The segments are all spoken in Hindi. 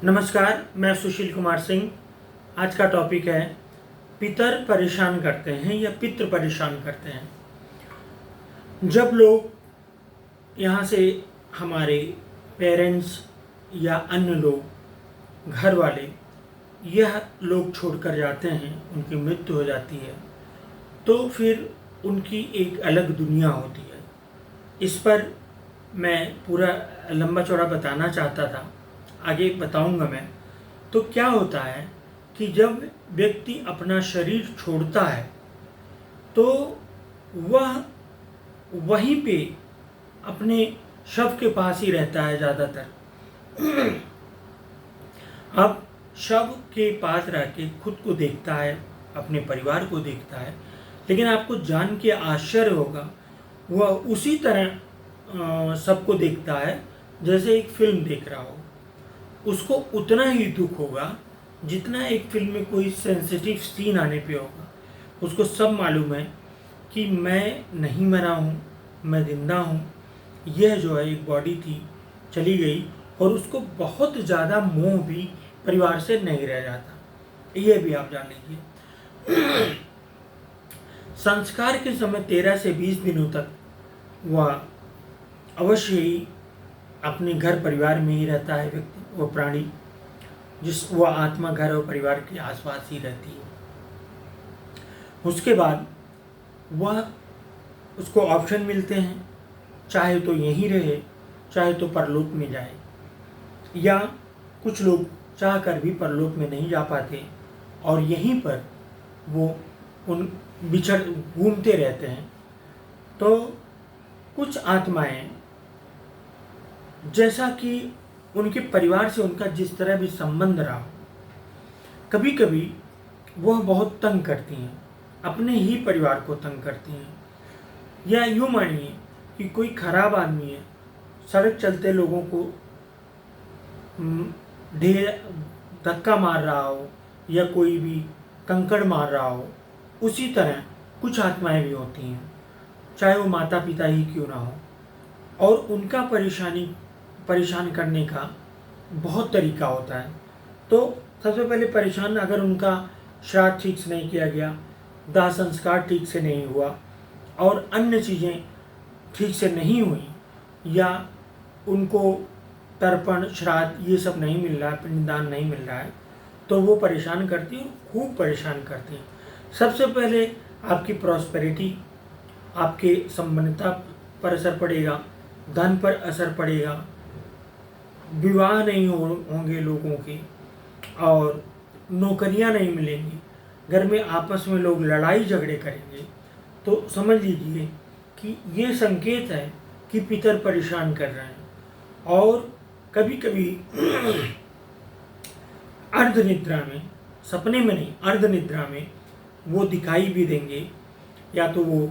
नमस्कार, मैं सुशील कुमार सिंह। आज का टॉपिक है पितर परेशान करते हैं या पितृ परेशान करते हैं। जब लोग यहाँ से हमारे पेरेंट्स या अन्य लोग, घर वाले, यह लोग छोड़कर जाते हैं, उनकी मृत्यु हो जाती है, तो फिर उनकी एक अलग दुनिया होती है। इस पर मैं पूरा लंबा चौड़ा बताना चाहता था, आगे बताऊंगा मैं। तो क्या होता है कि जब व्यक्ति अपना शरीर छोड़ता है तो वह वहीं पे अपने शव के पास ही रहता है ज़्यादातर। अब शव के पास रह के खुद को देखता है, अपने परिवार को देखता है, लेकिन आपको जान के आश्चर्य होगा, वह उसी तरह सबको देखता है जैसे एक फिल्म देख रहा हो। उसको उतना ही दुख होगा जितना एक फिल्म में कोई सेंसिटिव सीन आने पे होगा। उसको सब मालूम है कि मैं नहीं मरा हूँ, मैं जिंदा हूँ। यह जो है एक बॉडी थी, चली गई, और उसको बहुत ज़्यादा मोह भी परिवार से नहीं रह जाता। यह भी आप जान लीजिए। संस्कार के समय 13 से 20 दिनों तक वह अवश्य ही अपने घर परिवार में ही रहता है व्यक्ति, वो प्राणी, वह आत्मा घर और परिवार के आसपास ही रहती है। उसके बाद वह उसको ऑप्शन मिलते हैं, चाहे तो यहीं रहे, चाहे तो परलोक में जाए, या कुछ लोग चाह कर भी परलोक में नहीं जा पाते और यहीं पर वो उन बिछड़ घूमते रहते हैं। तो कुछ आत्माएं, जैसा कि उनके परिवार से उनका जिस तरह भी संबंध रहा, कभी कभी वह बहुत तंग करती हैं, अपने ही परिवार को तंग करती हैं। या यूँ मानिए कि कोई खराब आदमी है, सड़क चलते लोगों को ढेर धक्का मार रहा हो या कोई भी कंकड़ मार रहा हो, उसी तरह कुछ आत्माएं भी होती हैं, चाहे वो माता पिता ही क्यों ना हो। और उनका परेशान करने का बहुत तरीका होता है। तो सबसे पहले परेशान, अगर उनका श्राद्ध ठीक से नहीं किया गया, दाह संस्कार ठीक से नहीं हुआ और अन्य चीज़ें ठीक से नहीं हुई, या उनको तर्पण श्राद्ध ये सब नहीं मिल रहा है, पिंडदान नहीं मिल रहा है, तो वो परेशान करती है, खूब परेशान करती है। सबसे पहले आपकी प्रॉस्पेरिटी, आपके संबंधता पर असर पड़ेगा, धन पर असर पड़ेगा, विवाह नहीं होंगे लोगों के, और नौकरियां नहीं मिलेंगी, घर में आपस में लोग लड़ाई झगड़े करेंगे। तो समझ लीजिए कि ये संकेत है कि पितर परेशान कर रहे हैं। और कभी कभी अर्धनिद्रा में, सपने में नहीं, अर्धनिद्रा में वो दिखाई भी देंगे, या तो वो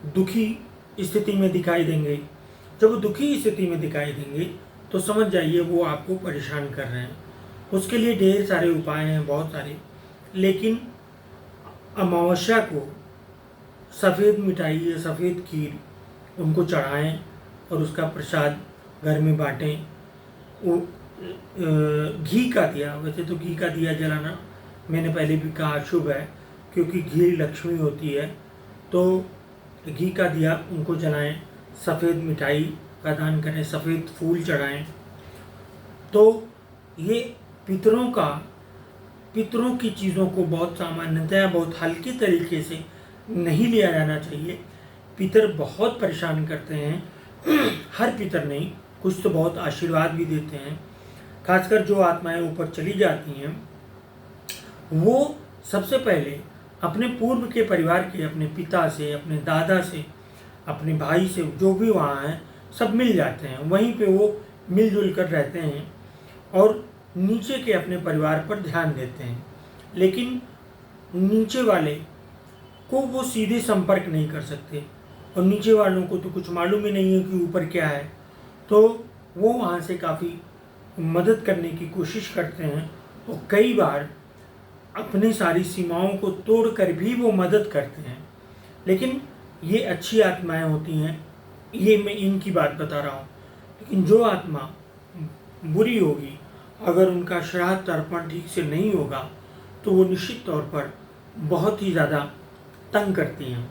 दुखी स्थिति में दिखाई देंगे। जब वो दुखी स्थिति में दिखाई देंगे तो समझ जाइए वो आपको परेशान कर रहे हैं। उसके लिए ढेर सारे उपाय हैं, बहुत सारे, लेकिन अमावस्या को सफ़ेद मिठाई या सफ़ेद खीर उनको चढ़ाएं और उसका प्रसाद घर में बांटें। वो घी का दिया, वैसे तो घी का दिया जलाना मैंने पहले भी कहा शुभ है, क्योंकि घी लक्ष्मी होती है। तो घी का दिया उनको जलाएं, सफ़ेद मिठाई का दान करें, सफ़ेद फूल चढ़ाएं। तो ये पितरों की चीज़ों को बहुत सामान्यतया बहुत हल्के तरीके से नहीं लिया जाना चाहिए। पितर बहुत परेशान करते हैं। हर पितर नहीं, कुछ तो बहुत आशीर्वाद भी देते हैं। खासकर जो आत्माएं ऊपर चली जाती हैं, वो सबसे पहले अपने पूर्व के परिवार के, अपने पिता से, अपने दादा से, अपने भाई से, जो भी वहाँ हैं, सब मिल जाते हैं। वहीं पे वो मिलजुल कर रहते हैं और नीचे के अपने परिवार पर ध्यान देते हैं। लेकिन नीचे वाले को वो सीधे संपर्क नहीं कर सकते, और नीचे वालों को तो कुछ मालूम ही नहीं है कि ऊपर क्या है। तो वो वहाँ से काफ़ी मदद करने की कोशिश करते हैं, और कई बार अपनी सारी सीमाओं को तोड़कर भी वो मदद करते हैं। लेकिन ये अच्छी आत्माएं होती हैं, ये मैं इनकी बात बता रहा हूँ। लेकिन जो आत्मा बुरी होगी अगर उनका श्राद्ध तर्पण ठीक से नहीं होगा तो वो निश्चित तौर पर बहुत ही ज़्यादा तंग करती हैं।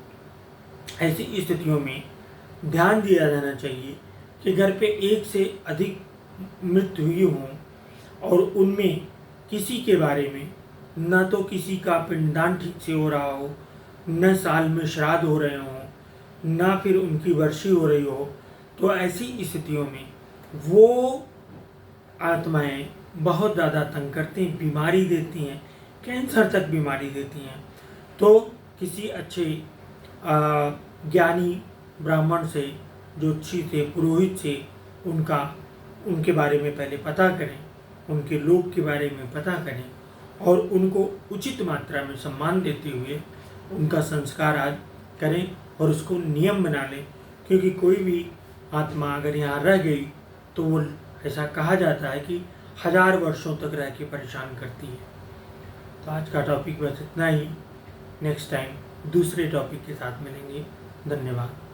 ऐसी स्थितियों में ध्यान दिया जाना चाहिए कि घर पे एक से अधिक मृत्यु हुई हों और उनमें किसी के बारे में न तो किसी का पिंडदान ठीक से हो रहा हो, न साल में श्राद्ध हो रहे हों, न फिर उनकी वर्षी हो रही हो, तो ऐसी स्थितियों में वो आत्माएं बहुत ज़्यादा तंग करती हैं, बीमारी देती हैं, कैंसर तक बीमारी देती हैं। तो किसी अच्छे ज्ञानी ब्राह्मण से, ज्योतिषी से, पुरोहित से उनके बारे में पहले पता करें, उनके लोक के बारे में पता करें और उनको उचित मात्रा में सम्मान देते हुए उनका संस्कार आज करें और उसको नियम बना लें। क्योंकि कोई भी आत्मा अगर यहाँ रह गई तो वो ऐसा कहा जाता है कि 1000 वर्षों तक रह के परेशान करती है। तो आज का टॉपिक बस इतना ही। नेक्स्ट टाइम दूसरे टॉपिक के साथ मिलेंगे। धन्यवाद।